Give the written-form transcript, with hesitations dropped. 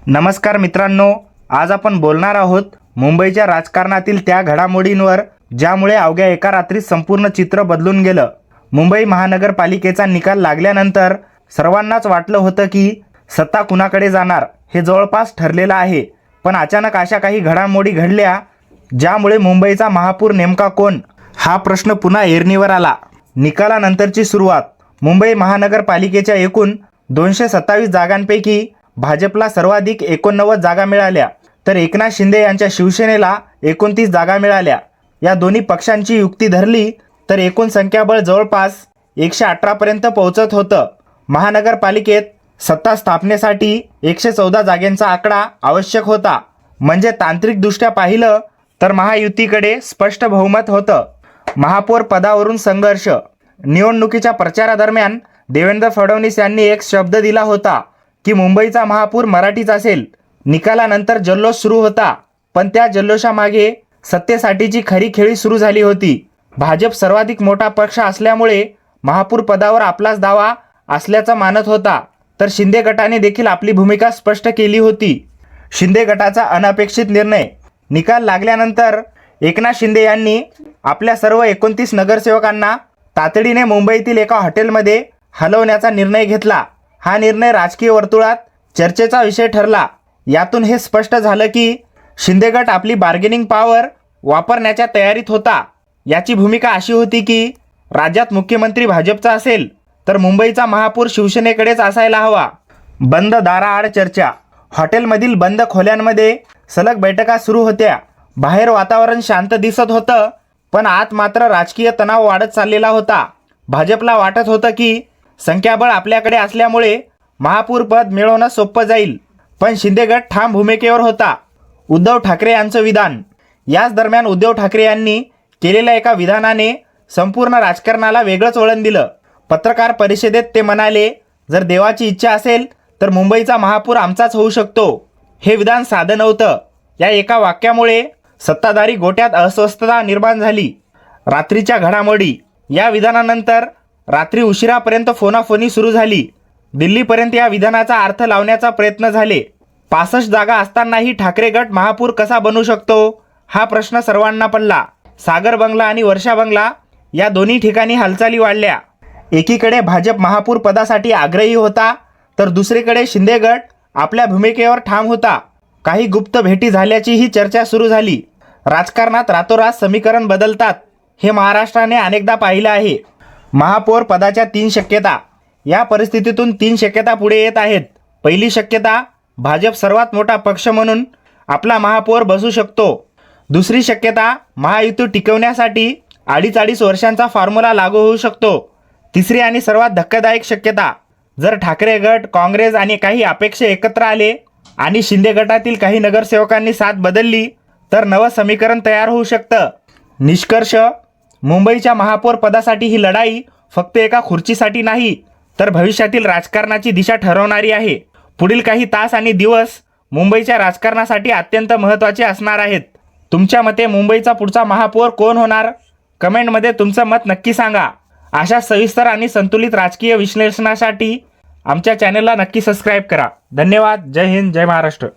नमस्कार मित्रांनो, आज आपण बोलणार आहोत मुंबईच्या राजकारणातील त्या घडामोडींवर ज्यामुळे अवघ्या एका रात्रीत संपूर्ण चित्र बदलून गेलं। मुंबई महानगरपालिकेचा निकाल लागल्यानंतर सर्वांनाच वाटलं होतं की सत्ता कुणाकडे जाणार हे जवळपास ठरलेलं आहे। पण अचानक अशा काही घडामोडी घडल्या ज्यामुळे मुंबईचा महापौर नेमका कोण हा प्रश्न पुन्हा ऐरणीवर आला। निकालानंतरची सुरुवात। मुंबई महानगरपालिकेच्या एकूण 227 जागांपैकी भाजपला सर्वाधिक 89 जागा मिळाल्या, तर एकनाथ शिंदे यांच्या शिवसेनेला 29 जागा मिळाल्या। या दोन्ही पक्षांची युक्ती धरली तर एकूण संख्याबळ जवळपास 118 पर्यंत पोहोचत होतं। महानगरपालिकेत सत्ता स्थापनेसाठी 114 जागांचा आकडा आवश्यक होता। म्हणजे तांत्रिकदृष्ट्या पाहिलं तर महायुतीकडे स्पष्ट बहुमत होतं। महापौर पदावरून संघर्ष। निवडणुकीच्या प्रचारादरम्यान देवेंद्र फडणवीस यांनी एक शब्द दिला होता की मुंबईचा महापौर मराठीच असेल। निकालानंतर जल्लोष सुरू होता, पण त्या जल्लोषामागे सत्तेसाठीची खरी खेळी सुरू झाली होती। भाजप सर्वाधिक मोठा पक्ष असल्यामुळे महापौर पदावर आपलाच दावा असल्याचं मानत होता, तर शिंदे गटाने देखील आपली भूमिका स्पष्ट केली होती। शिंदे गटाचा अनपेक्षित निर्णय। निकाल लागल्यानंतर एकनाथ शिंदे यांनी आपल्या सर्व 29 नगरसेवकांना तातडीने मुंबईतील एका हॉटेलमध्ये हलवण्याचा निर्णय घेतला। हा निर्णय राजकीय वर्तुळात चर्चेचा विषय ठरला। यातून हे स्पष्ट झालं की शिंदे गट आपली बार्गेनिंग पॉवर वापरण्याच्या तयारीत होता। याची भूमिका अशी होती की राज्यात मुख्यमंत्री भाजपचा असेल तर मुंबईचा महापौर शिवसेनेकडेच असायला हवा। बंद दाराआड चर्चा। हॉटेलमधील बंद खोल्यांमध्ये सलग बैठका सुरू होत्या। बाहेर वातावरण शांत दिसत होतं, पण आत मात्र राजकीय तणाव वाढत चाललेला होता। भाजपला वाटत होतं की संख्याबळ आपल्याकडे असल्यामुळे महापौर पद मिळवणं सोपं जाईल, पण शिंदे गट ठाम भूमिकेवर होता। उद्धव ठाकरे यांचं विधान। याच दरम्यान उद्धव ठाकरे यांनी केलेल्या एका विधानाने संपूर्ण राजकारणाला वेगळंच वळण दिलं। पत्रकार परिषदेत ते म्हणाले, जर देवाची इच्छा असेल तर मुंबईचा महापौर आमचाच होऊ शकतो। हे विधान साधं नव्हतं। या एका वाक्यामुळे सत्ताधारी गोट्यात अस्वस्थता निर्माण झाली। रात्रीच्या घडामोडी। या विधानानंतर रात्री उशिरापर्यंत फोनाफोनी सुरू झाली। दिल्लीपर्यंत या विधानाचा अर्थ लावण्याचा प्रयत्न झाले। 65 जागा असतानाही ठाकरे गट महापौर कसा बनू शकतो हा प्रश्न सर्वांना पडला। सागर बंगला आणि वर्षा बंगला या दोन्ही ठिकाणी हालचाली वाढल्या। एकीकडे भाजप महापौर पदासाठी आग्रही होता, तर दुसरीकडे शिंदे गट आपल्या भूमिकेवर ठाम होता। काही गुप्त भेटी झाल्याची ही चर्चा सुरू झाली। राजकारणात रातोरात समीकरण बदलतात हे महाराष्ट्राने अनेकदा पाहिलं आहे। महापौर पदाच्या 3 शक्यता। या परिस्थितीतून 3 शक्यता पुढे येत आहेत। पहिली शक्यता, भाजप सर्वात मोठा पक्ष म्हणून आपला महापौर बसू शकतो। दुसरी शक्यता, महायुती टिकवण्यासाठी 2.5 वर्षांचा फॉर्म्युला लागू होऊ शकतो। तिसरी आणि सर्वात धक्कादायक शक्यता, जर ठाकरे गट, काँग्रेस आणि काही अपेक्षा एकत्र आले आणि शिंदे गटातील काही नगरसेवकांनी साथ बदलली तर नवं समीकरण तयार होऊ शकतं। निष्कर्ष, मुंबईच्या महापौर पदासाठी ही लढाई फक्त एका खुर्चीसाठी नाही, तर भविष्यातील राजकारणाची दिशा ठरवणारी आहे। पुढील काही तास आणि दिवस मुंबईच्या राजकारणासाठी अत्यंत महत्त्वाचे असणार आहेत। तुमच्या मते मुंबईचा पुढचा महापौर कोण होणार? कमेंटमध्ये तुमचं मत नक्की सांगा। अशा सविस्तर आणि संतुलित राजकीय विश्लेषणासाठी आमच्या चॅनलला नक्की सबस्क्राईब करा। धन्यवाद। जय हिंद, जय महाराष्ट्र।